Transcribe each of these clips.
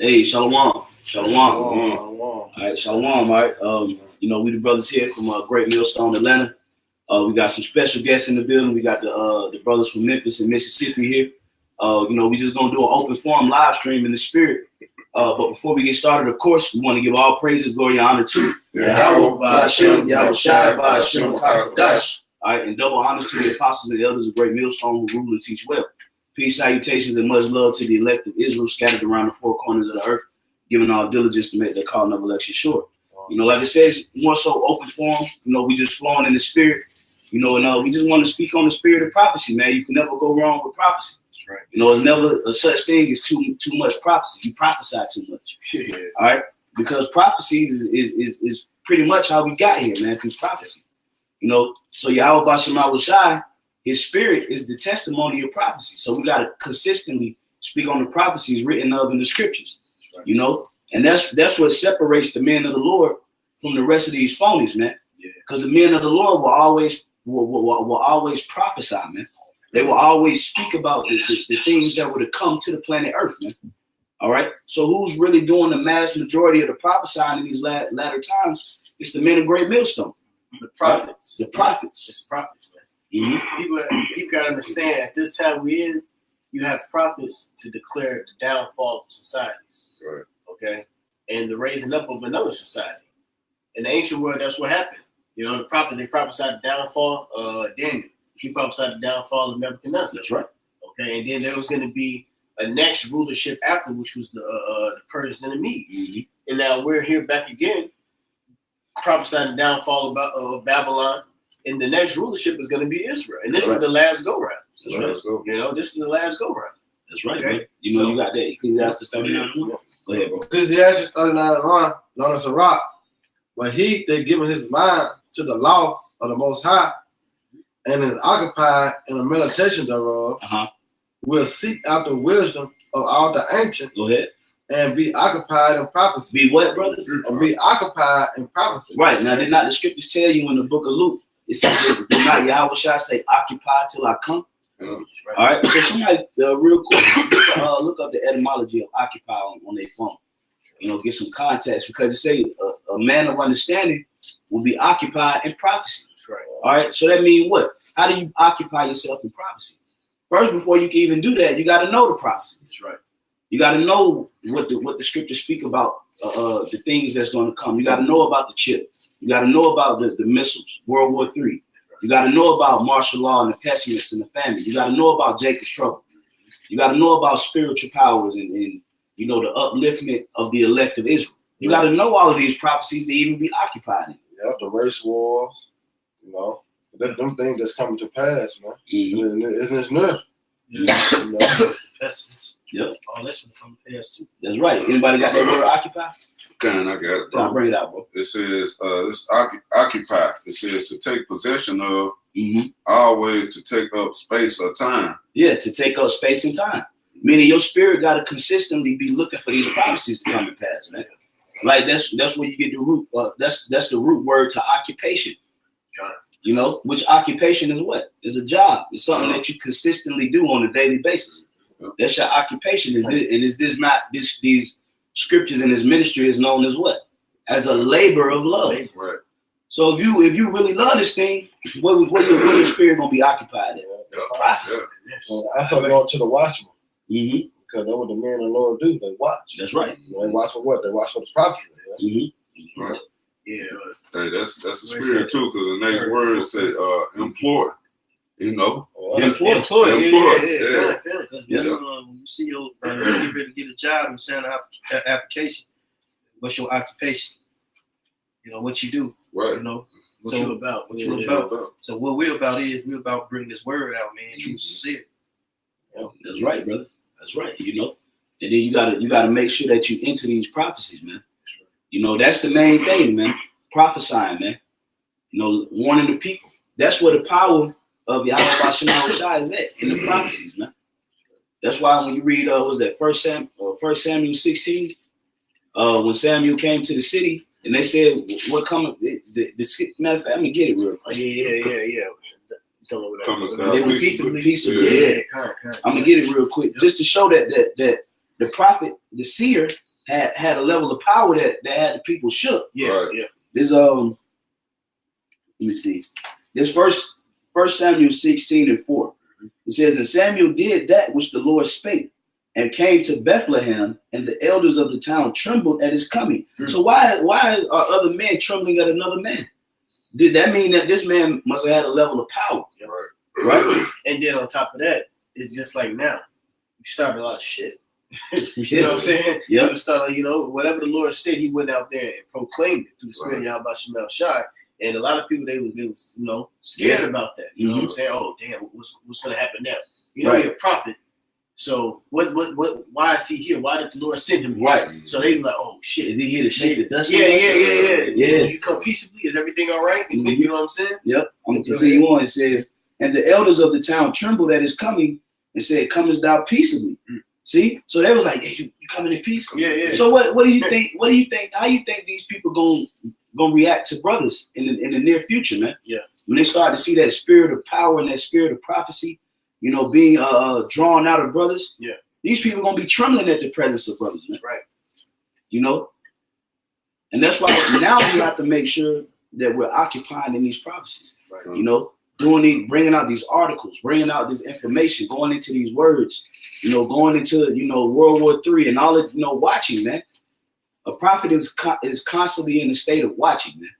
Hey, Shalom. Shalom. All right, Shalom. All right. We the brothers here from Great Millstone, Atlanta. We got some special guests in the building. We got the brothers from Memphis and Mississippi here. We just gonna do an open forum live stream in the spirit. But before we get started, of course, we want to give all praises, glory, and honor to Yahweh Hashem, Yahweh Shai, Hashem, Kakadash. All right, and double honors to the apostles and the elders of Great Millstone who rule and teach well. Peace, salutations, and much love to the elect of Israel scattered around the four corners of the earth, giving all diligence to make their call of election sure. Like it says, more so open forum. We just flowing in the spirit. And we just want to speak on the spirit of prophecy, man. You can never go wrong with prophecy. That's right. It's never a such thing as too much prophecy. You prophesy too much. Yeah. All right, because prophecy is pretty much how we got here, man, through prophecy. So Yahweh Bashem Shai, his spirit is the testimony of prophecy. So we got to consistently speak on the prophecies written of in the scriptures. Right. And that's what separates the men of the Lord from the rest of these phonies, man. Because the men of the Lord will always prophesy, man. They will always speak about the things that were to come to the planet Earth, man. All right. So who's really doing the mass majority of the prophesying in these latter times? It's the men of Great Millstone. The prophets. The prophets. It's prophets, man. Mm-hmm. People got to understand at this time we're in, you have prophets to declare the downfall of societies. Right. Okay. And the raising up of another society. In the ancient world, that's what happened. The prophets, they prophesied the downfall of Daniel. He prophesied the downfall of Nebuchadnezzar. That's right. Okay. And then there was going to be a next rulership after, which was the Persians and the Medes. Mm-hmm. And now we're here back again, prophesying the downfall of Babylon. And the next rulership is going to be Israel. And this is the last go-round. That's right. This is the last go-round. That's right, okay? You got that Ecclesiastes 39:1. Go ahead, bro. Ecclesiastes 39:1, known as a rock. But he that giveth his mind to the law of the Most High and is occupied in the meditation thereof, will seek after wisdom of all the ancient. Go ahead. And be occupied in prophecy. Be what, brother? And be occupied in prophecy. Right. Now, did not the scriptures tell you in the book of Luke, it says, did not Yahweh Shai say, occupy till I come? Right. All right. So somebody, real quick, look up the etymology of occupy on their phone. Get some context, because it say a man of understanding will be occupied in prophecy. That's right. All right. So that means what? How do you occupy yourself in prophecy? First, before you can even do that, you got to know the prophecy. That's right. You got to know what the scriptures speak about, the things that's going to come. You got to know about the chip. You got to know about the missiles, World War III. You got to know about martial law and the pessimists and the famine. You got to know about Jacob's trouble. You got to know about spiritual powers and the upliftment of the elect of Israel. You got to know all of these prophecies to even be occupied in. Yeah, the race wars, them things that's coming to pass, man. Mm-hmm. And it's new. Pessimists. Yep. Oh, that's going to come to pass too. That's right. Anybody got that word occupy? I got it. Bro. Bring it out, bro. It says it's occupy. It says to take possession of, always to take up space or time. Yeah, to take up space and time. Meaning your spirit got to consistently be looking for these prophecies to come and pass, man. Like that's where you get the root. That's the root word to occupation. Which occupation is what? It's a job. It's something that you consistently do on a daily basis. That's your occupation. Is this not these scriptures in his ministry is known as what? As a labor of love. Right. So if you really love this thing, what your spirit gonna be occupied in? Prophecy. Well, that's how going to the watchman. Mm-hmm. Because that's what the men of the Lord do. They watch. That's right. They watch for what? They watch for the prophecy. Mm-hmm. Right. Yeah. Hey, that's the spirit too. Because the next word said employ. Employ. Yeah. When you see your get ready to get a job and send an application, what's your occupation? What you do. Right. What you about. So what we're about is we're about bringing this word out, man. True, sincere. That's right, brother. That's right. And then you gotta make sure that you enter these prophecies, man. That's the main thing, man. Prophesying, man. Warning the people. That's where the power of Yahweh Bashem Shai is at, in the prophecies, man. That's why when you read was that 1 Samuel 16, when Samuel came to the city and they said, what coming? Matter of fact, I'm gonna get it real quick. Yeah. They were peaceably. I'm gonna get it real quick, just to show that the prophet, the seer, had a level of power that had the people shook. Yeah. There's let me see. There's First Samuel 16:4. It says, and Samuel did that which the Lord spake, and came to Bethlehem, and the elders of the town trembled at his coming. So why are other men trembling at another man? Did that mean that this man must have had a level of power? Right. And then on top of that, it's just like now, you started a lot of shit. You know what I'm saying? Yeah. You started, whatever the Lord said, he went out there and proclaimed it through the spirit of Yahweh Shemel Shai. And a lot of people, they was scared about that. You know what I'm saying? Oh, damn, what's going to happen now? You're a prophet. So why is he here? Why did the Lord send him here? Right. So they be like, oh, shit. Is he here to shake the dust? Yeah. Yeah. You come peaceably. Is everything all right? You know what I'm saying? Yep. I'm going to continue on. It says, and the elders of the town trembled at his coming and said, comest thou peaceably? See? So they was like, hey, you coming in peace? Yeah. So what do you think? What do you think? How you think these people gonna react to brothers in the near future, man? Yeah. When they start to see that spirit of power and that spirit of prophecy, being drawn out of brothers. Yeah. These people gonna be trembling at the presence of brothers, man. Right. And that's why now we have to make sure that we're occupying in these prophecies. Right. Bringing out these articles, bringing out this information, going into these words, going into World War III and all that, watching, man. A prophet is constantly in a state of watching, man.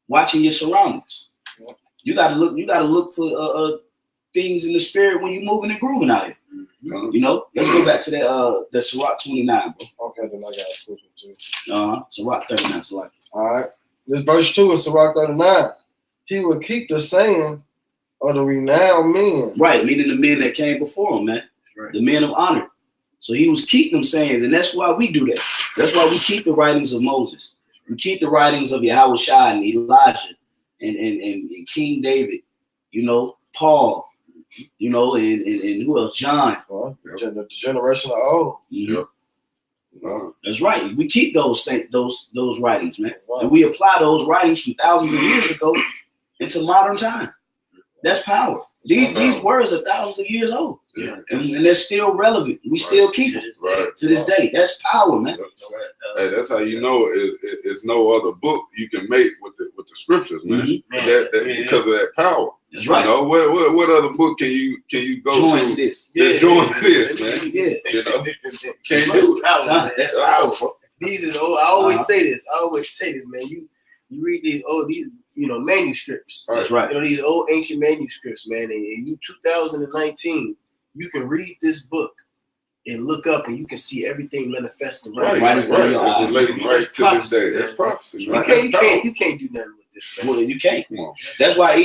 Watching your surroundings. Yeah. You gotta look for things in the spirit when you're moving and grooving out here. Let's go back to that Sirach 29, bro. Okay, then I got a quick one too. Sirach 39, Sirach. All right. This verse 2 is Sirach 39. He will keep the saying of the renowned men. Right, meaning the men that came before him, man. Right. The men of honor. So he was keeping them sayings, and that's why we do that. That's why we keep the writings of Moses. We keep the writings of Yahweh Shai and Elijah and King David, Paul, and who else? John. Well, the generation of old. That's right. We keep those writings, man. Wow. And we apply those writings from thousands of years ago into modern time. That's power. These words are thousands of years old. Yeah. And they're still relevant. We still keep it to this day. That's power, man. Hey, that's how you know it's no other book you can make with the scriptures, man. Because of that power. That's right. What other book can you go join to this? Join this, man. Yeah. Can't do it. That's powerful. These is I always say this. Man. You read these manuscripts. That's right. These old ancient manuscripts, man. And in 2019, you can read this book and look up, and you can see everything manifesting right to this day. That's prophecy. You can't do nothing with this. Well, you can't. That's why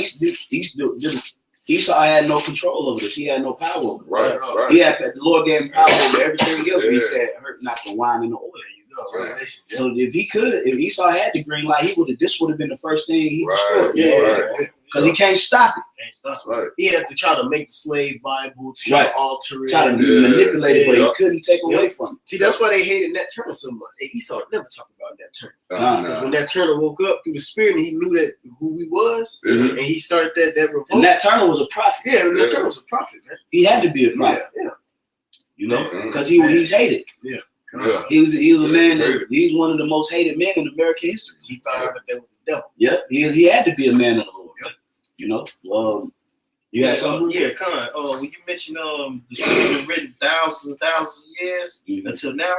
Esau had no control over this. He had no power over it. Right. The Lord gave him power over everything else. He said, "Hurt not the wine and the oil." Right. So if Esau had the green light, this would have been the first thing he destroyed. Because he can't stop it. Right. He had to try to make the slave Bible, to alter it, try to manipulate it, but he couldn't take away from it. See, that's why they hated Nat Turner so much. Esau never talked about Nat Turner. When Nat Turner woke up through the spirit, and he knew that who he was, and he started that revolt. And Nat Turner was a prophet. Yeah, Nat Turner was a prophet, man. He had to be a prophet. Because he's hated. Yeah. He was a man. He's one of the most hated men in American history. He found out that there was the devil. Yeah, he had to be a man of the Lord. You had something? Yeah, Con. When you mentioned the scripture been written thousands and thousands of years until now,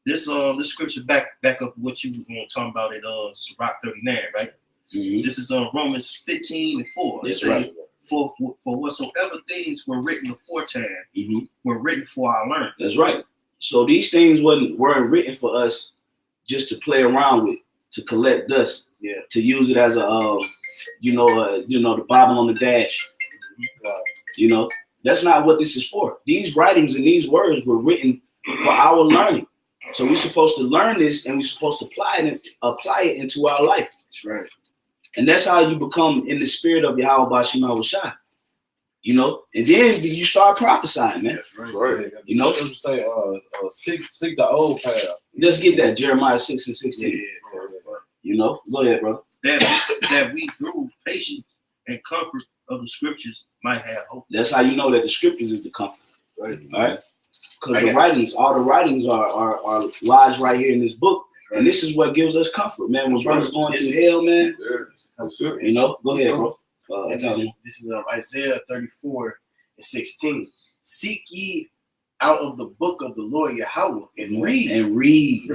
this scripture back up what you were talking about at Sirach 39, right? This is Romans 15:4. That's right. For whatsoever things were written aforetime were written for our learning. That's right. So these things weren't written for us just to play around with, to collect dust, to use it as a the Bible on the dash. That's not what this is for. These writings and these words were written for our learning. So we're supposed to learn this, and we're supposed to apply it into our life. That's right. And that's how you become in the spirit of Yahweh Shema Shai. And then you start prophesying, man. That's right. Say, seek the old path. Let's get that Jeremiah 6:16. Go ahead, bro. That we through patience and comfort of the scriptures might have hope. That's how you know that the scriptures is the comfort. Right. All right. Because the writings, all the writings are lies right here in this book. And this is what gives us comfort, man. When brothers going through hell, man. You know, go ahead, bro. This is Isaiah 34:16. Seek ye out of the book of the Lord Yahweh and read. And read.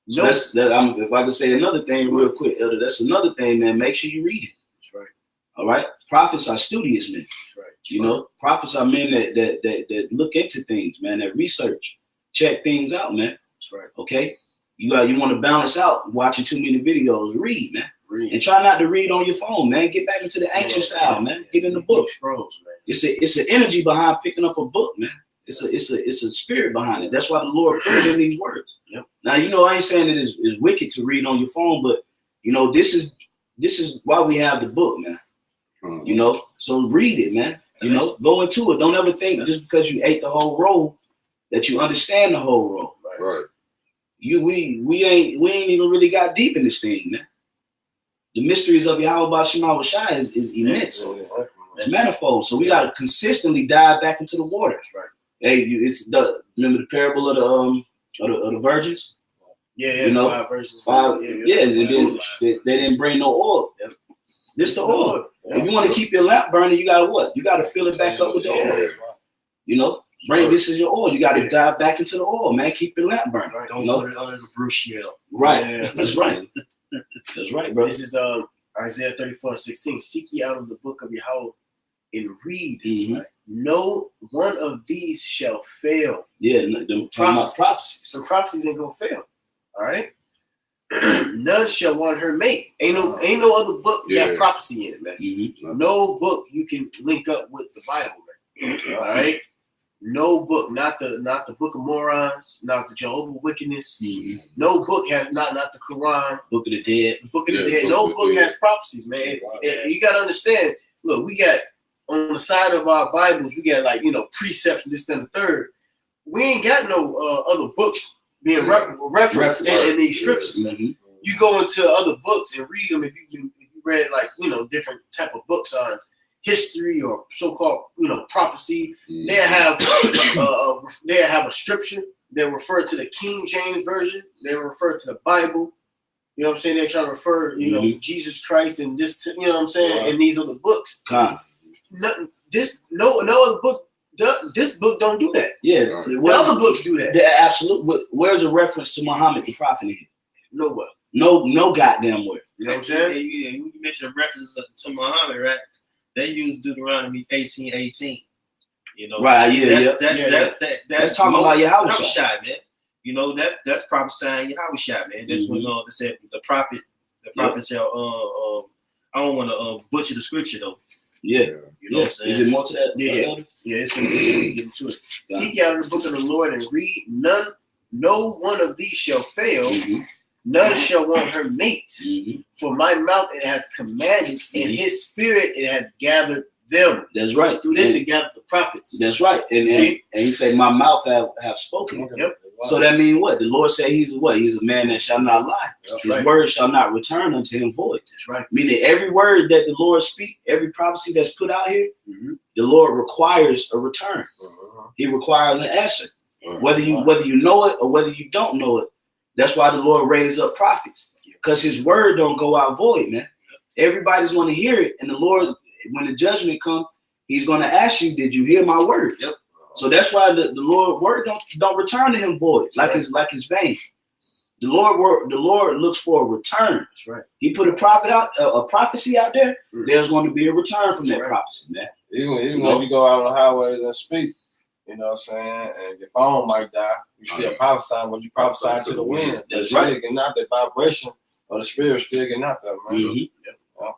So if I could say another thing real quick, Elder, that's another thing, man. Make sure you read it. That's right. All right. Prophets are studious men. That's right. You know, prophets are men that look into things, man. That research, check things out, man. That's right. Okay. You want to balance out watching too many videos. Read, man. Read. And try not to read on your phone, man. Get back into the ancient style, man. Get in the book. Scrolls, man. It's an energy behind picking up a book, man. It's a spirit behind it. That's why the Lord put it in these words. Yep. Now, you know, I ain't saying it is wicked to read on your phone, but you know, this is why we have the book, man. You know, so read it, man. You know, go into it. Don't ever think just because you ate the whole roll that you understand the whole roll. Right. We ain't even really got deep in this thing, man. The mysteries of Yahweh Shema Shai is immense. It's manifold. So we gotta consistently dive back into the water. That's right. Hey, remember the parable of the virgins? Yeah, you know, 5 verses. They didn't bring no oil. Yep. This the oil. If you want to keep your lamp burning, you gotta what? You gotta fill it back up with the oil. You know, this is your oil. You gotta dive back into the oil, man. Keep your lamp burning. Right. Don't put it under the Bruce shell. Right. Yeah. That's right. That's right, bro. This is Isaiah 34:16. Seek ye out of the book of Yahweh and read. Right? No one of these shall fail. Yeah, them prophecies. The prophecies ain't gonna fail. All right. None shall want her mate. Ain't no other book got prophecy in it, man. Mm-hmm. No book you can link up with the Bible, man. All right. No book, not the Book of Morons, not the Jehovah's Wickedness. Mm-hmm. No book has not the Quran, Book of the Dead. the Book of the Dead. No book has prophecies, man. You gotta understand. Look, we got on the side of our Bibles, we got precepts and this and the third. We ain't got no other books being referenced in these scriptures, man. Mm-hmm. You go into other books and read them. If you read different type of books on history or so-called prophecy, they have a scripture. They refer to the King James version. They refer to the Bible. You know what I'm saying? They're trying to refer Jesus Christ and this. You know what I'm saying? In these other books, no other book. This book don't do that. Yeah, the other books do that. Yeah, absolutely. Where's a reference to Muhammad the prophet in here? Nowhere. No goddamn where. You know what I'm saying? Yeah, you mentioned references to Muhammad, right? They use Deuteronomy 18:18. You know, right? Yeah, that's talking about Yahweh Shai, man. You know, that's prophesying Yahweh Shai, man. That's when they said the prophet shall. I don't want to butcher the scripture though. Yeah, you know what I'm saying? Is it more to that? Yeah. It's gonna get into it. Seek out the book of the Lord and read. No one of these shall fail. Mm-hmm. None shall want her mate. Mm-hmm. For my mouth it hath commanded, and his spirit it hath gathered them. That's right. Through this it gathered the prophets. That's right. And he said, my mouth have spoken. Yep. So that means what? The Lord said he's what? He's a man that shall not lie. His word shall not return unto him void. That's right. Meaning every word that the Lord speaks, every prophecy that's put out here, the Lord requires a return. He requires an answer. Whether you know it or whether you don't know it. That's why the Lord raised up prophets. Because his word don't go out void, man. Everybody's going to hear it. And the Lord, when the judgment comes, he's going to ask you, did you hear my words? Yep. So that's why the Lord word don't return to him void, like his vain. The Lord looks for a return. That's right. He put a prophecy out there. There's going to be a return from that prophecy, man. Even when you go out on the highways and speak, you know what I'm saying, and your phone might die, you still prophesying when you prophesy to the wind. That's right. Still getting out that vibration of the spirit, still getting out there, man. Mm-hmm. Yeah.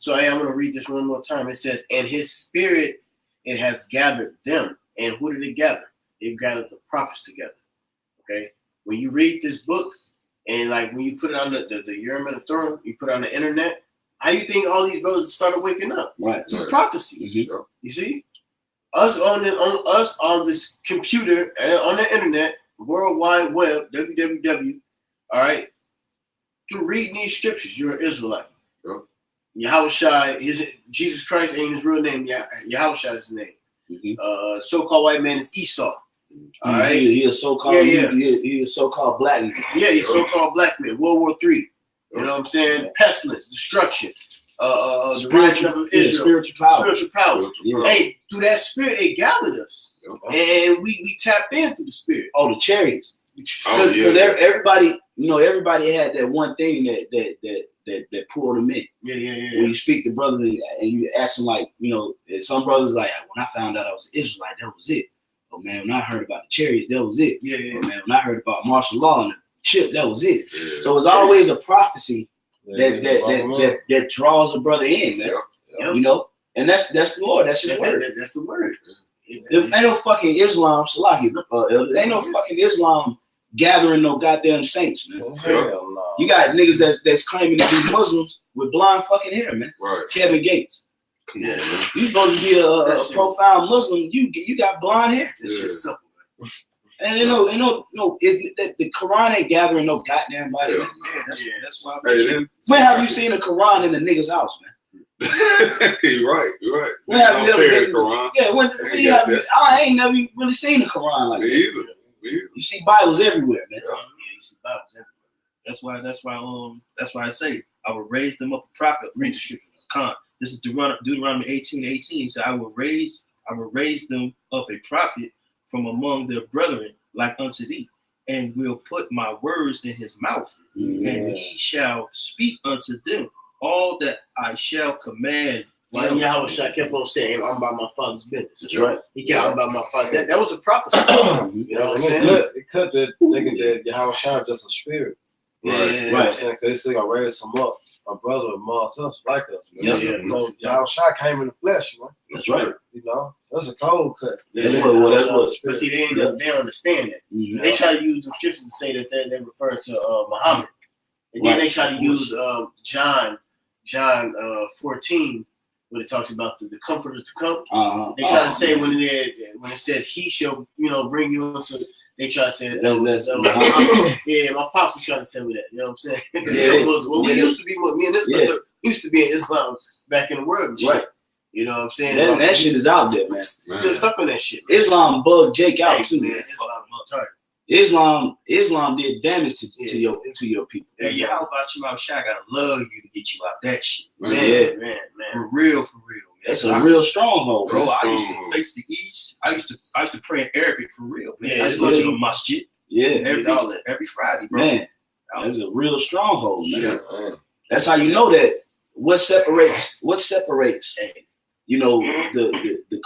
So I'm going to read this one more time. It says, and his spirit, it has gathered them. And who did it gather? It gathered the prophets together. Okay? When you read this book, and like when you put it on the Urim and the Thummim, you put it on the internet, how you think all these brothers started waking up? Right. Through prophecy. Mm-hmm. You see? Us on this computer, on the internet, World Wide Web, www, all right? Through reading these scriptures, you're an Israelite. Yep. Yahweh Shai, Jesus Christ ain't his real name. Yahweh Shai is his name. Mm-hmm. So-called white man is Esau. All right, he is so-called. He is so-called black man. Yeah, he's so-called black man. World War III. You know what I'm saying? Pestilence, destruction, the rising of Israel, spiritual powers. Yeah. Hey, through that spirit, they gathered us, and we tapped in through the spirit. Oh, the chariots. Because everybody, everybody had that one thing that pulled them in. Yeah. When you speak to brothers and you ask them, like, some brothers like, when I found out I was an Israelite, that was it. Oh man, when I heard about the chariots, that was it. Yeah. Oh, man, when I heard about martial law and the chip, that was it. Yeah. So it's always a prophecy that draws a brother in, man. And that's the Lord. That's His word. That's the word. There ain't no fucking Islam, Salaki. There ain't no fucking Islam gathering no goddamn saints, man. Hell no. You got niggas that's claiming to be Muslims with blonde fucking hair, man. Right. Kevin Gates. Yeah. You supposed to be a profound Muslim. You got blonde hair. It's just simple, man. And the Quran ain't gathering no goddamn body. Yeah. That's why. When have you seen a Quran in a nigga's house, man? You're right. When have you ever been? Quran. Yeah, when have you? I ain't never really seen a Quran like that. Me either. You see Bibles everywhere, man. Yeah, you see Bibles everywhere. That's why I say I will raise them up a prophet. Read the scripture. This is Deuteronomy 18:18. So I will raise them up a prophet from among their brethren like unto thee, and will put my words in his mouth, and he shall speak unto them all that I shall command. Like Yahweh kept on saying, I'm about my father's business. That's right. He kept on about my father. That was a prophecy. You know what I'm saying? It cut that nigga that Yahweh just a spirit. Right. Because they still gonna raise him up, a brother amongst us, like us. Yeah. So Yahweh came in the flesh, man. That's right. That's a cold cut. That's what. But see, they understand that. Mm-hmm. They try to use the scriptures to say that they refer to Muhammad, and then they try to use John 14. When it talks about the comforter to come, they try to say when it says he shall, bring you into. They try to say that was yeah. My pops was trying to tell me that. You know what I'm saying? We used to be me and this brother used to be in Islam back in the world, and shit. Right? You know what I'm saying? That shit is out there, man. Still stuck in that shit. Man. Islam bugged Jake out too, man. Islam did damage to your people. Yeah, how about you, Mount Shai? I gotta love you to get you out that shit. Man. For real. Man. That's a real stronghold, bro. I used to face the east. I used to pray in Arabic for real, man. I used to go to the masjid. Yeah, every Friday, bro. Man, that's a real stronghold, man. Yeah. That's how you know that. What separates the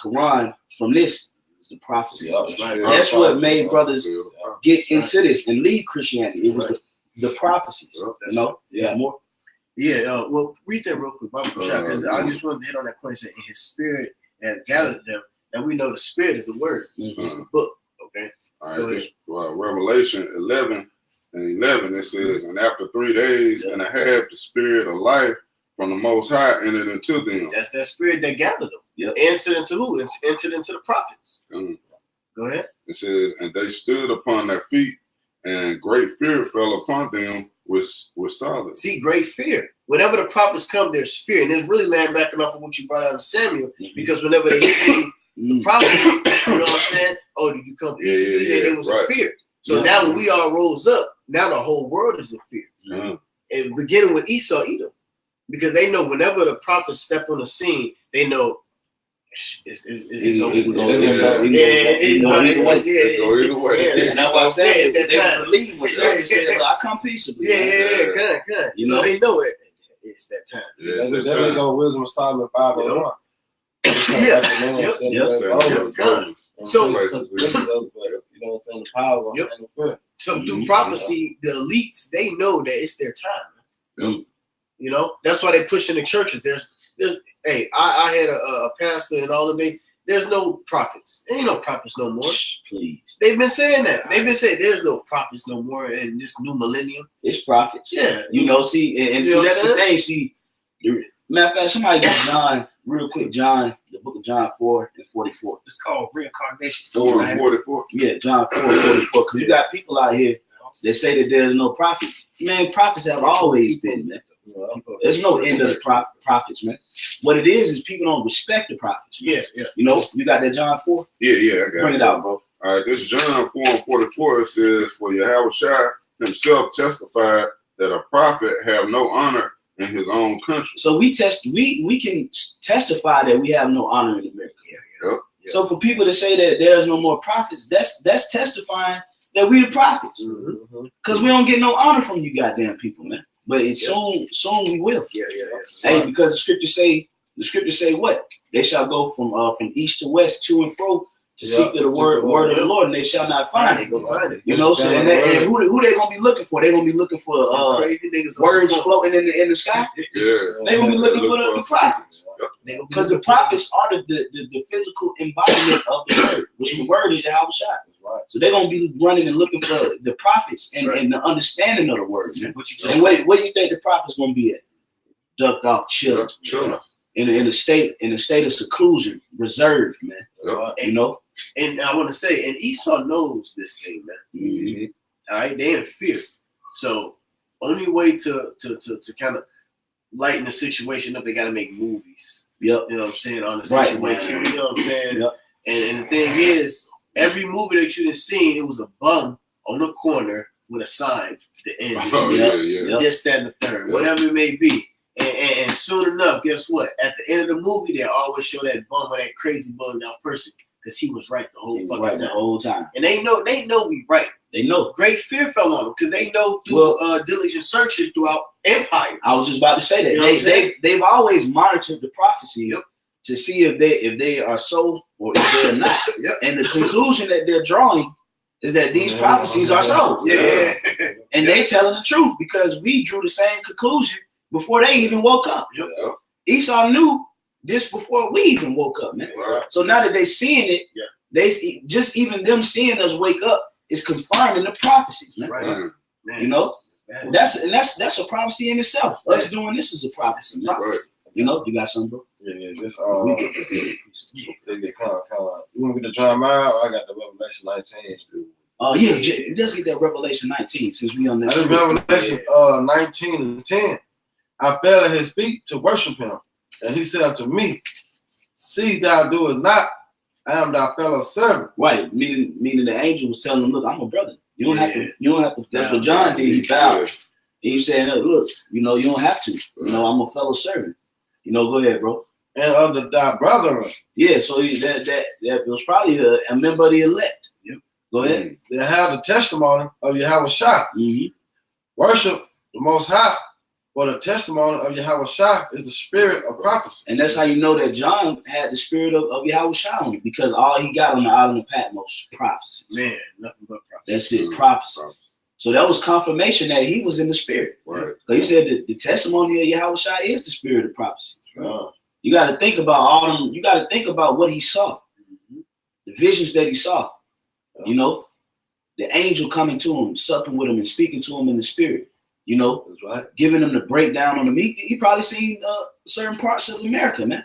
Quran from this is the prophecy. That's what made brothers get into this and leave Christianity. It was the prophecies. Yeah, more. Yeah, well, read that real quick, because I just wanted to hit on that point. That in His Spirit has gathered them, and we know the Spirit is the Word. It's the book. Okay. All right. Revelation 11:11. It says, "And after 3 days and a half, the Spirit of life from the Most High entered into them." That's that Spirit that gathered them. Yep. Entered into who? Entered into the prophets. Go ahead. It says, "And they stood upon their feet, and great fear fell upon them with silence." See, great fear. Whenever the prophets come, there's fear. And it's really laying back off of what you brought out in Samuel, because whenever they see the prophets, you know what I'm saying? Oh, did you come peacefully? There was a fear. So now when we all rose up, now the whole world is in fear. And beginning with Esau, Edom. Because they know whenever the prophets step on the scene, they know it's over. Either way. And that's why I said they believe when Samuel said, "I come peaceably." Good. So they know it. It's that time. There we go. Wisdom of Solomon 5:1. So the power. So through prophecy, the elites, they know that it's their time. You know, that's why they push in the churches. There's I had a pastor and all of me. There's no prophets. There ain't no prophets no more. Please. They've been saying that. They've been saying there's no prophets no more in this new millennium. It's prophets. Yeah. See, that's the thing. See, matter of fact, somebody get John real quick. John, the book of John 4:44. It's called reincarnation. 4:44. Yeah, John 4:44. Because you got people out here that say that there's no prophet. Man, prophets have always been, man. There's no end of the prophets, man. What it is people don't respect the prophets. Man. Yeah. You know, you got that John 4? Yeah, I got Bring it out, bro. All right, this John 4:44, it says, "For Yahushua himself testified that a prophet have no honor in his own country." So we can testify that we have no honor in America. Yep. So for people to say that there's no more prophets, that's testifying that we the prophets. Because we don't get no honor from you goddamn people, man. But soon we will. Hey, because the scriptures say what? They shall go from east to west, to and fro, to seek the word of the Lord, and they shall not find it. You know, so and who they gonna be looking for? They gonna be looking for crazy niggas words floating in the sky. They gonna be looking for the prophets, because the prophets are the physical embodiment of the word, which the word is Yahushua. So they're gonna be running and looking for the prophets and the understanding of the word. Man. And where do you think the prophets gonna be at? Ducked off, chilling. In a state of seclusion, reserved, man. You know. And I want to say, and Esau knows this thing, man. All right, they in fear. So only way to kind of lighten the situation up, they got to make movies. Yep. You know what I'm saying, on the situation. You know what I'm saying? Yep. And the thing is, every movie that you've seen, it was a bum on the corner with a sign. The end. This, that, and the third. Whatever it may be. And soon enough, guess what? At the end of the movie, they always show that bum or that crazy bugged out person because he was right the whole fucking time. The whole time. And they know we right. They know. Great fear fell on them because they know through diligent searches throughout empires. I was just about to say that. You know they've always monitored the prophecies to see if they are so or if they're not. And the conclusion that they're drawing is that these prophecies are so. And they telling the truth because we drew the same conclusion before they even woke up. Esau knew this before we even woke up, man. So now that they seeing it, they just even them seeing us wake up is confirming the prophecies, man. You know, that's a prophecy in itself. Us doing this is a prophecy. You know, you got something, bro? This they get kind of. You want me to John Miles? I got the Revelation 19. Let's get that Revelation 19 since we on this. Revelation 19 and 10. I fell at his feet to worship him, and he said unto me, "See thou doest not, I am thy fellow servant." Right, meaning the angel was telling him, "Look, I'm a brother. You don't have to. That's what John did. He bowed. And he said, "Look, you know, you don't have to. You know, I'm a fellow servant. You know, go ahead, bro." And of thy brethren. Yeah, so that was probably a member of the elect. Go ahead. They have the testimony of Yahushua. Worship the Most High. For the testimony of Yahushua is the spirit of prophecy. And that's how you know that John had the spirit of Yahushua on him, because all he got on the island of Patmos was prophecies. Man, nothing but prophecy. That's it, prophecies. So that was confirmation that he was in the spirit. Right. Because he said that the testimony of Yahushua is the spirit of prophecy. You got to think about all them. You got to think about what he saw, the visions that he saw. You know, the angel coming to him, supping with him, and speaking to him in the spirit. You know, that's right. Giving them the breakdown on the meat. He probably seen certain parts of America, man,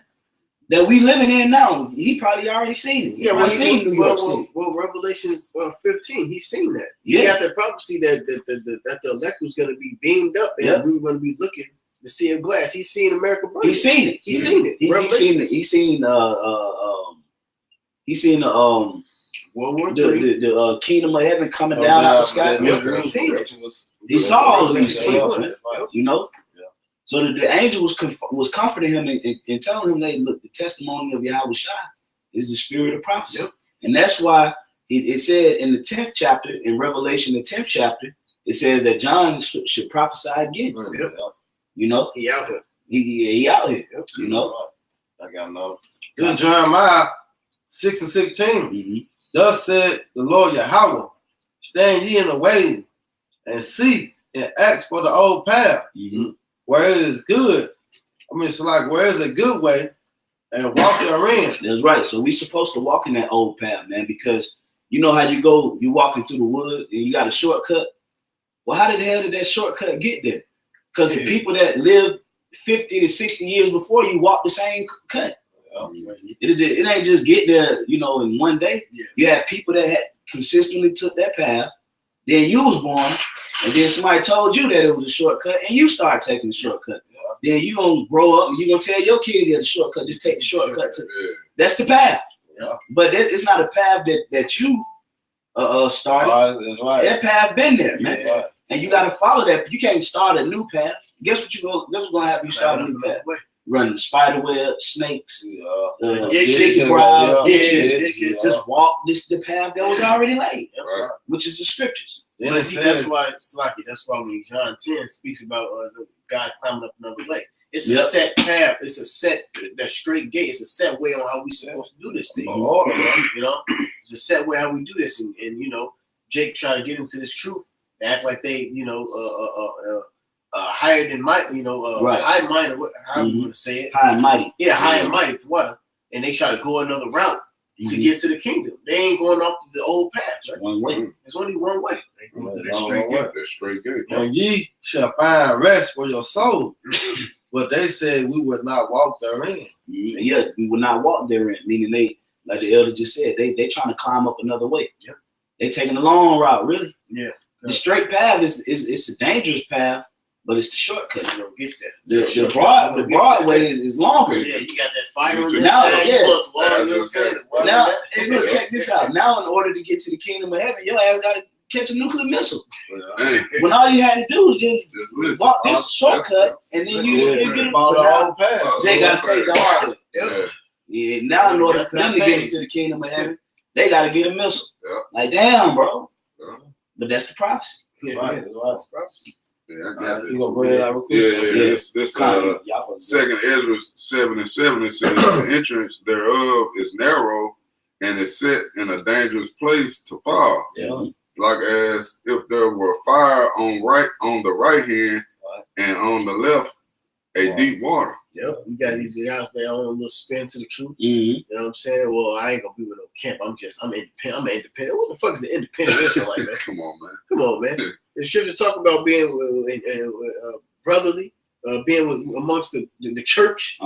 that we living in now. He probably already seen it. Yeah, seen New York City. Well, Revelation 15, he's seen that. He got that prophecy that the elect was going to be beamed up and we were going to be looking to see a glass. He's seen America burn. He's seen it. He's seen it. He's seen World War III. The kingdom of heaven coming down out the sky. He's seen it. He saw all of these things, man. You know? So the angel was comforting him and telling him, "Hey, look, the testimony of Yahushua is the spirit of prophecy." And that's why it said in the 10th chapter, in Revelation, the 10th chapter, it said that John should prophesy again. You know? He out here. He out here. You know? I got to know. This is Jeremiah 6 and 16. Thus said the Lord Yahweh, stand ye in the way and see and ask for the old path, where it is good. I mean, it's like, where is a good way, and walk therein. That's right. So we supposed to walk in that old path, man, because you know how you walking through the woods and you got a shortcut. Well, how the hell did that shortcut get there? Because the people that lived 50 to 60 years before you walked the same cut. It ain't just get there, you know, in one day. You had people that had consistently took that path. Then you was born, and then somebody told you that it was a shortcut, and you start taking the shortcut. Then you gonna grow up and you gonna tell your kid that the shortcut, just take the shortcut. That's the path. But it's not a path that you started. That's right. That path been there, man. Yeah. And you got to follow that. You can't start a new path. Guess what's gonna happen? You start a new path. Running spider web, snakes, ditches, just walk the path that was already laid, which is the scriptures. But see, that's why when John 10 speaks about the God climbing up another way. It's a set path. It's a set that straight gate. It's a set way on how we supposed to do this thing. You know, it's a set way how we do this. And you know, Jake tried to get into this truth. They act like they, you know, higher than might, you know, high mind, or how you want to say it? High and mighty. Yeah, high and mighty. What? And they try to go another route to get to the kingdom. They ain't going off the old path. Right? One way. It's only one way. They go to that straight gate. That straight gate. And ye shall find rest for your soul. But they said we would not walk therein. Yeah, we would not walk therein. Meaning they, like the elder just said, they trying to climb up another way. Yeah. They taking the long route, really. Yeah. The straight path is a dangerous path, but it's the shortcut. You don't get there. The broad way is longer. Yeah, you got that fire on this now, side. yeah. You know what I'm saying? Now, and look, check this out. Now, in order to get to the kingdom of heaven, your ass got to catch a nuclear missile. When all you had to do was just walk this shortcut, and then you get follow the path. They got to take the hard way. Yeah. Now, in order for them to get into the kingdom of heaven, they got to get a missile. Like, damn, bro. But that's the prophecy. Right. That's prophecy. Yeah, I got You gonna bring it out real quick? This Second Ezra 7:7, it says the entrance thereof is narrow and is set in a dangerous place to fall. Yeah. Like as if there were fire on the right hand and on the left a deep water. Yep, we got these guys out there on a little spin to the truth. Mm-hmm. You know what I'm saying? Well, I ain't gonna be with no camp. I'm independent. I'm independent. What the fuck is an independent Israelite, man? Come on, man. Come on, man. The scripture talk about being brotherly, being amongst the church.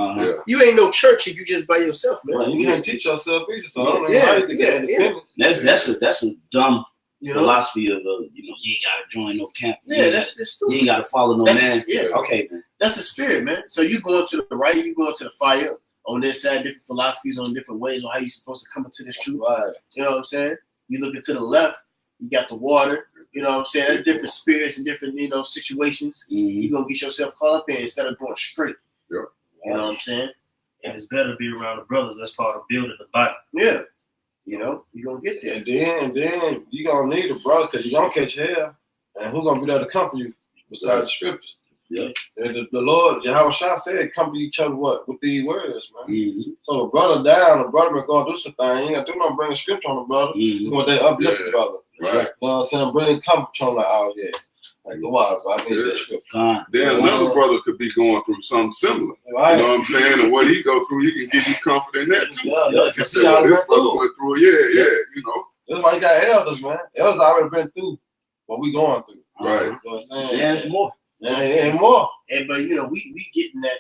You ain't no church if you just by yourself, man. Well, you can't teach yourself either. So I don't know how you can get independent. That's a dumb you know? philosophy of you ain't gotta join no camp. Yeah, that's stupid. You ain't gotta follow no man. Okay, man. That's the spirit, man. So you going to the right, you going to the fire. On this side, different philosophies on different ways on how you're supposed to come into this truth. You know what I'm saying? You looking to the left, you got the water. You know what I'm saying? That's different spirits and different, situations. You're going to get yourself caught up in instead of going straight. Yeah. You know what I'm saying? And it's better to be around the brothers. That's part of building the body. Yeah. You're going to get there. And then you're going to need a brother because you're going to catch hell. And who's going to be there to comfort you besides the scriptures? Yeah. And the Lord, Yahweh Shah said, comfort each other with these words, man. So a brother down, a brother may go do some thing. You ain't got to do nothing, bring a scripture on the brother. You want they uplift the brother. Right. You know what I'm saying? Bring comfort on the out here. Like the water, bro. I need that scripture. Then another brother could be going through something similar. Right. You know what I'm saying? And what he go through, he can give you comfort in that too. This brother went through. Yeah. That's why you got elders, man. Elders already been through what we going through. Right. You know what I'm saying? And more. And more. But we getting that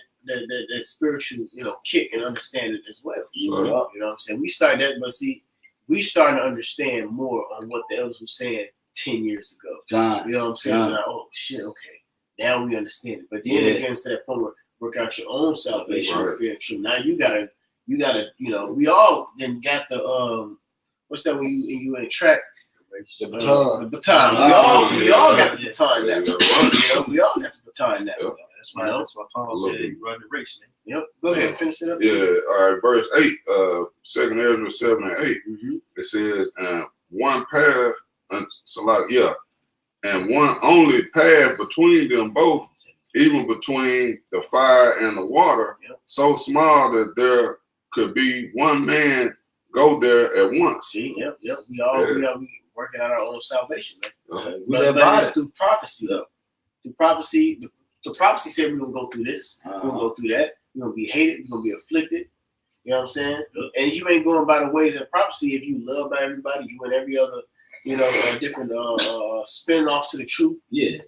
spiritual kick and understanding as well. You know what I'm saying? We started that, but see, we starting to understand more on what the elders were saying 10 years ago. You know what I'm saying? So now, oh shit, okay. Now we understand it. But then it gets to that point where work out your own salvation with fear and truth. Now you gotta, we all then got the what's that when you in track? The baton. The baton. We all got the baton now. We all got the baton now. That's why Paul said you run the race, man. Yep. Go ahead, finish it up. Yeah. All right. Verse 8, 2 Ezra 7 and 8. It says, one path, and one only path between them both, even between the fire and the water, so small that there could be one man go there at once. See, yep. We all be working out our own salvation, man. But it's through prophecy, though. Through prophecy, the prophecy said we're gonna go through this, we're gonna go through that, we're gonna be hated, we're gonna be afflicted. You know what I'm saying? And you ain't going by the ways of prophecy if you love by everybody, you and every other, different spin-offs to the truth. Yeah.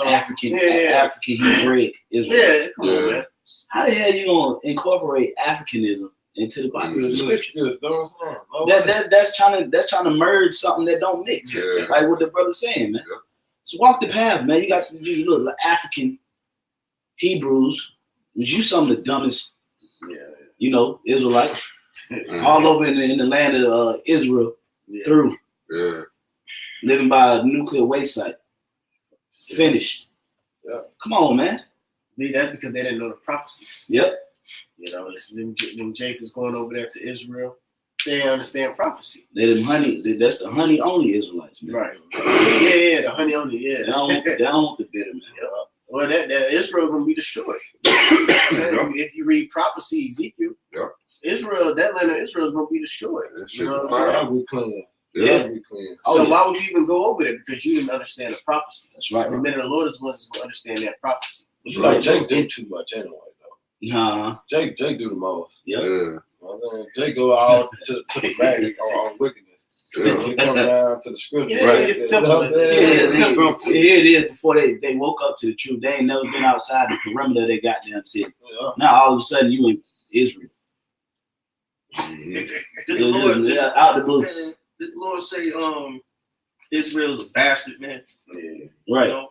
African Hebraic Israel. Come on, man. How the hell you gonna incorporate Africanism into the Bible? That's trying to merge something that don't mix. Like what the brother's saying, man. So walk the path, man. You got to do like African Hebrews, which you some of the dumbest, Israelites all over in the land of Israel through. living by a nuclear waste site. Finished. Yeah. Come on, man. That's because they didn't know the prophecies. Yep. You know, it's them Jason's going over there to Israel. They understand prophecy. They them honey. That's the honey only Israelites, man. Right. Yeah, the honey only. Yeah. They don't want the bitter, man. Yeah. Well, that Israel gonna be destroyed. If you read prophecy, Ezekiel, Israel, that land of Israel is gonna be destroyed. You know what I'm saying? We clean. Yeah. We clean. So why would you even go over there? Because you didn't understand the prophecy. That's right. The men of the Lord is the ones who understand that prophecy. But you know, Jake do too much anyway, though. Nah. Jake do the most. Yep. Yeah. Jake go all to the max on wickedness. Yeah. He come down to the scripture. Yeah, Right. it's simple. It's simple. Here it is. Before they woke up to the truth, they ain't never been outside the perimeter of their goddamn city. Yeah. Now all of a sudden you in Israel. Did the Lord, Out the blue. man, did the Lord say, Israel's a bastard, man? Yeah. Right. You know?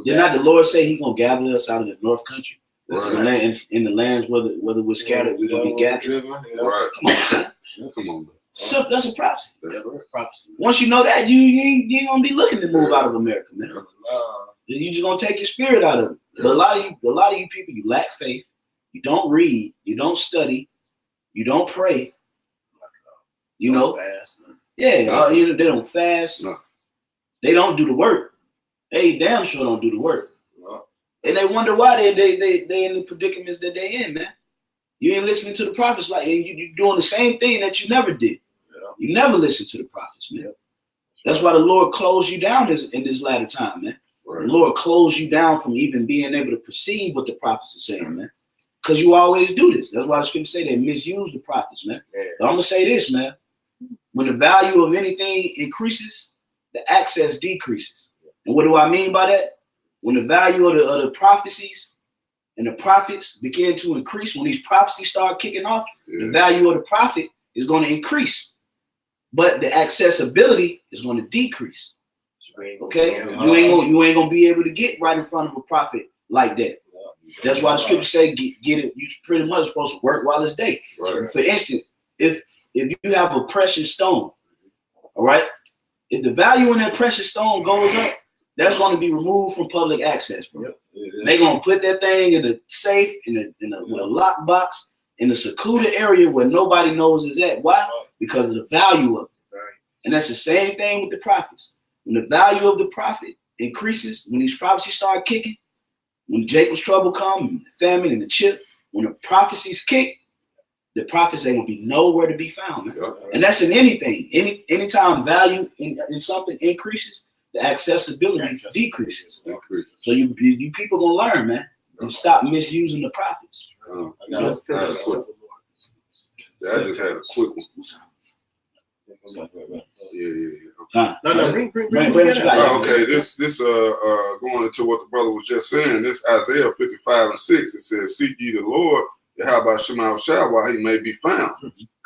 Did not the Lord say He gonna gather us out of the north country? Right. In the lands whether we're scattered, we're gonna be gathered. Right. Come on, man. Come on. So that's a prophecy. That's right. Prophecy. Once you know that, you ain't gonna be looking to move out of America, man. You just gonna take your spirit out of it. But a lot of you people, you lack faith. You don't read. You don't study. You don't pray. You know. Fast, man. Yeah. They don't fast. No. They don't do the work. They damn sure don't do the work. No. And they wonder why they in the predicaments that they in, man. You ain't listening to the prophets and you're doing the same thing that you never did. Yeah. You never listened to the prophets, man. That's why the Lord closed you down in this latter time, man. Right. The Lord closed you down from even being able to perceive what the prophets are saying, man. Because you always do this. That's why the scripture say they misuse the prophets, man. Yeah. But I'm gonna say this, man. When the value of anything increases, the access decreases. And what do I mean by that? When the value of the prophecies and the prophets begin to increase, when these prophecies start kicking off, the value of the prophet is going to increase, but the accessibility is going to decrease. Okay, you ain't gonna be able to get right in front of a prophet like that. That's why the scripture say get it. You pretty much supposed to work while it's day. Right. For instance, if you have a precious stone, all right, if the value in that precious stone goes up, that's going to be removed from public access, bro. Yep. They're going to put that thing in the safe, with a lock box, in a secluded area where nobody knows is at. Why? Because of the value of it. Right. And that's the same thing with the prophets. When the value of the prophet increases, when these prophecies start kicking, when Jacob's trouble come, the famine and the chip, when the prophecies kick, the prophets ain't gonna be nowhere to be found, man. Yeah. And that's in anything. Anytime value in something increases, the accessibility decreases. So you people gonna learn, man. And stop misusing the prophets. I just had a quick one. Yeah. No, bring what you got. Okay, this going into what the brother was just saying. This Isaiah 55:6. It says, "Seek ye the Lord, Yahweh Shema Shah, while he may be found.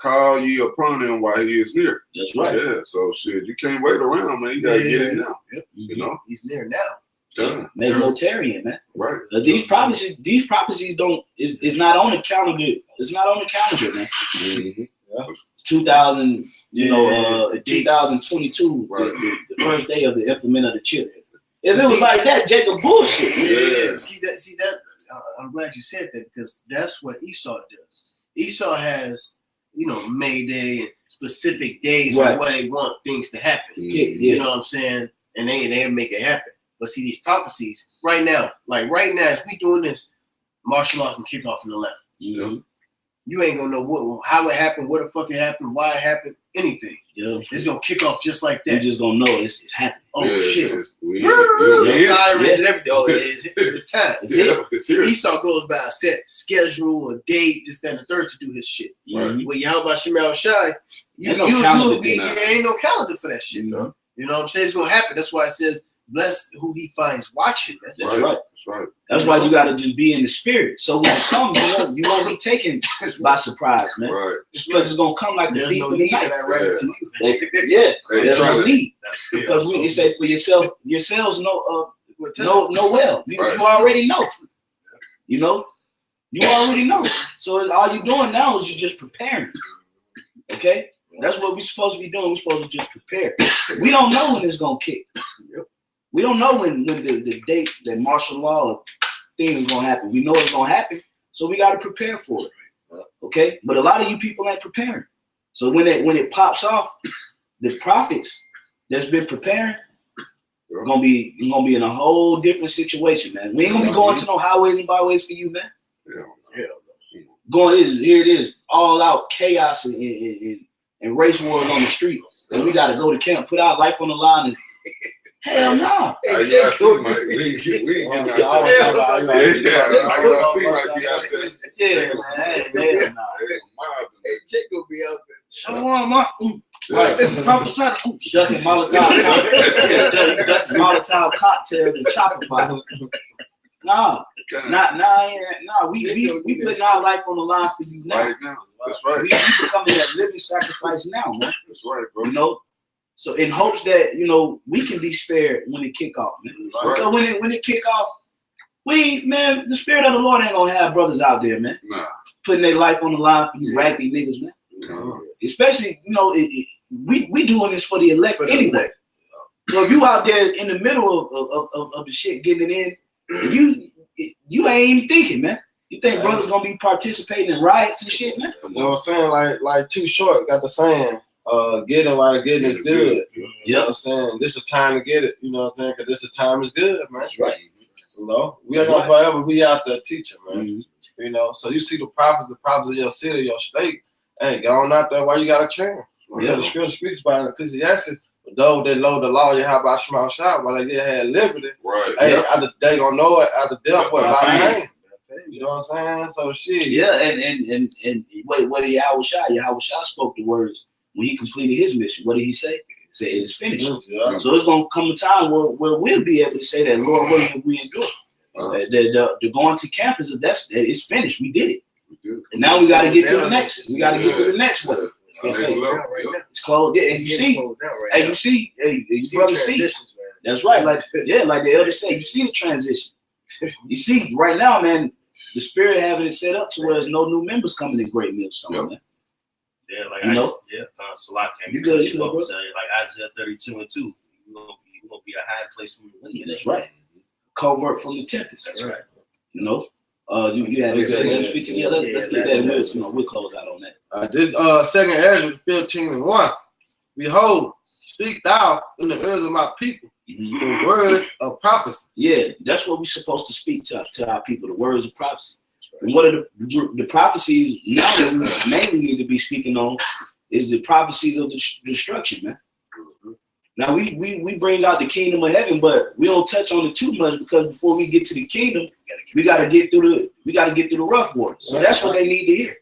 Call ye upon him while he is near." That's right. Yeah. So shit, you can't wait around, man. You gotta get it now. Yep. You know. He's near now. Yeah. Make no tarrying, man. Right. These prophecies is not on the calendar. It's not on the calendar, man. Mm-hmm. 2000, the 2022, Right. the first day of the implement of the chip. If it was like that, Jacob bullshit. Yeah. See that. I'm glad you said that because that's what Esau does. Esau has, May Day and specific days Right. where they want things to happen. Yeah. You know what I'm saying? And they make it happen. But see these prophecies right now, as we doing this, martial law can kick off in the left. Mm-hmm. You ain't gonna know how it happened, what the fuck it happened, why it happened, anything. Yeah. It's gonna kick off just like You that. just gonna know it's happening. Oh Yeah, shit! Yeah. Sirens and everything. Oh, it's time. It's here. Esau goes by a set schedule, a date, this, that, and the third to do his shit. Mhm. Well, Yahweh Shema Shai, Ain't no calendar for that. ain't no calendar for that shit. Mhm. You know what I'm saying? It's gonna happen. That's why it says, "Bless who he finds watching." Man. That's right. That's right. That's why you gotta just be in the spirit. So when it comes, you won't be taken by surprise, man. Right. Because it's gonna come like the There's thief no in the need that night. I read it to you. Yeah, Hey, there's try no to- need. That's Because it say for yourselves know well. You Right. already know. You already know. So all you're doing now is you're just preparing. Okay? That's what we're supposed to be doing. We're supposed to just prepare. We don't know when it's gonna kick. We don't know when the date that martial law thing is gonna happen. We know it's gonna happen, so we gotta prepare for it. Okay, but a lot of you people ain't preparing. So when it pops off, the prophets that's been preparing are gonna be in a whole different situation, man. We ain't gonna be going to no highways and byways for you, man. Here it is, all out chaos and race wars on the street, and we gotta go to camp, put our life on the line, and hell no. I see Yeah, man. Jake gonna be out there. Shalom, right. Ducking Molotov cocktails and chopper fire. Nah. We putting our life on the line for you now. Right now. That's right. We becoming that living sacrifice now, man. That's right, bro. You know, so in hopes that we can be spared when it kick off, man. Right. So when it kick off, the spirit of the Lord ain't gonna have brothers out there, man. Nah. Putting their life on the line for you raggedy niggas, man. Especially, we doing this for the elect anyway. So if you out there in the middle of the shit getting it in, you ain't even thinking, man. You think brothers gonna be participating in riots and shit, man? You know what I'm saying? Like Too Short got the saying, getting while getting is good. You know what I'm saying? This is the time to get it, you know what I'm saying? Because this is the time is good, man. That's right. You know, we ain't gonna forever be out there teaching, man. You know, so you see the prophets of your city, your state, hey, going out there, why you got a chance? The scripture speaks about in Ecclesiastes, but those that know the law, you have about Shema Shah, while they had liberty. Right. Hey, they gonna know it after death, what by name. You know what I'm saying? So shit. Yeah, and what did Yahweh Shah spoke the words when he completed his mission. What did he say? He said it is finished. Yeah. So it's gonna come a time where we'll be able to say that, Lord, what have we endured? The going to campus, it's finished. We did it. And now we got to get to the next. We got to get to the next one. It's closed. Yeah, and you see, you brother see. That's right. Like the elder said, you see the transition. You see, right now, man, the spirit having it set up to where there's no new members coming in Great Millstone, man. Yeah, like Salak came. You good, like Isaiah 32:2. You're gonna be a high place from the wind. That's right. Covert from the tempest. That's right. You know, you had this 15. Yeah, let's get that. We'll close out on that. This 2nd Ezra 15:1. Behold, speak thou in the ears of my people the words of prophecy. Yeah, that's what we're supposed to speak to our people, the words of prophecy. And what are the prophecies now that we mainly need to be speaking on is the prophecies of destruction, man. Now we bring out the kingdom of heaven, but we don't touch on it too much because before we get to the kingdom, we gotta get through the rough waters. So that's what they need to hear.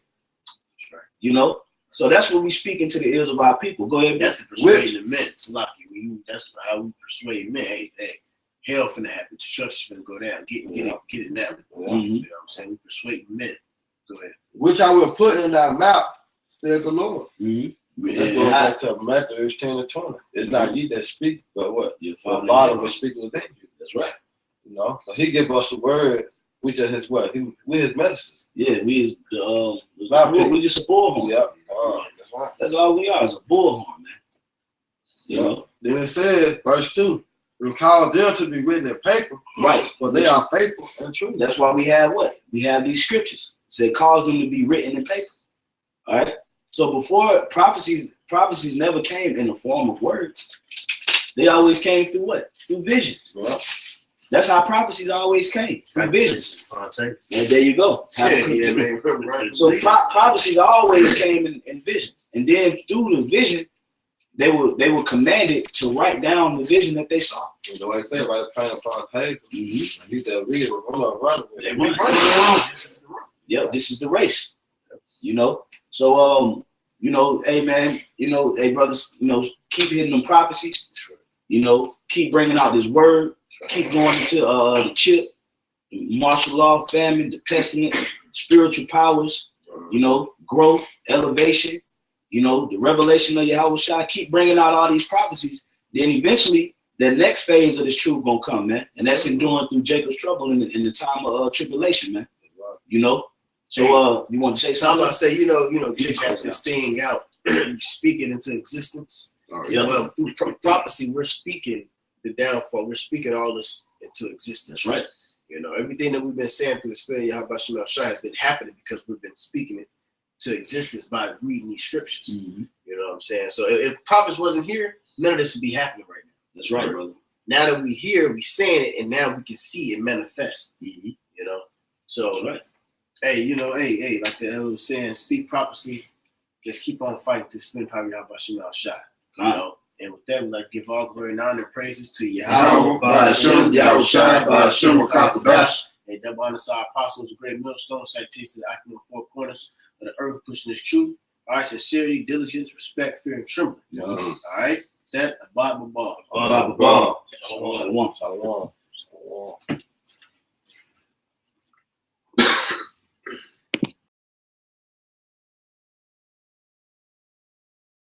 You know? So that's what we speaking to the ears of our people. Go ahead. That's the persuasion of men. It's lucky. That's how we persuade men. Hey, hell finna happen. Destruction finna go down. Get it now. You know what I'm saying? We persuade men. Go ahead. Which I will put in thy mouth, said the Lord. Let's go back to Matthew 10:20. It's not ye that speak, but what? Your Father will speak within you. That's right. You know, so he give us the word. We just his what? We his messages. Yeah, we just a bullhorn. Yep. That's right. That's all we are, is a bullhorn, man. You know. Then it says, verse 2, and call them to be written in paper. Right. But they are faithful and true. That's why we have what? We have these scriptures. So it calls them to be written in paper. All right. So before prophecies never came in the form of words. They always came through what? Through visions. Well, that's how prophecies always came, through visions. And there you go. So prophecies always came in visions. And then through the vision, they were commanded to write down the vision that they saw. You know what I say? Write a plain upon paper. You said read it. I'm not running with it. Yep, this is the race. You know. So you know, hey man, you know, hey brothers, you know, keep hitting them prophecies. You know, keep bringing out this word. Keep going into the chip, martial law, famine, the pestilence, spiritual powers. You know, growth, elevation. You know, the revelation of Yahweh Shai. Keep bringing out all these prophecies. Then eventually, the next phase of this truth gonna come, man, and that's enduring through Jacob's trouble in the time of tribulation, man. You know. So you want to say something? I'm gonna say, you know, Jake has this thing out we speak it into existence. Yeah. Well, through prophecy, we're speaking the downfall. We're speaking all this into existence. That's right. You know, everything that we've been saying through the Spirit of Yahweh Shem El Shai has been happening because we've been speaking it to existence by reading these scriptures. Mm-hmm. You know what I'm saying? So if prophets wasn't here, none of this would be happening right now. That's right, brother. Now that we hear, we saying it, and now we can see it manifest. Mm-hmm. You know, so that's right. Hey, you know, hey, like the elder was saying, speak prophecy. Just keep on fighting to spin power Yahweh Shem El Shai. You know, and with that, we like give all glory and honor and praises to Yahweh, Ba'ashem, Yahweh Shai, Ba'ashem, Rakatabash. And double honor to our apostles, a great millstone, citation, acting in the four corners of the earth, pushing this truth. All right, sincerity, diligence, respect, fear, and trembling. All right, that abide by ball. Shalom.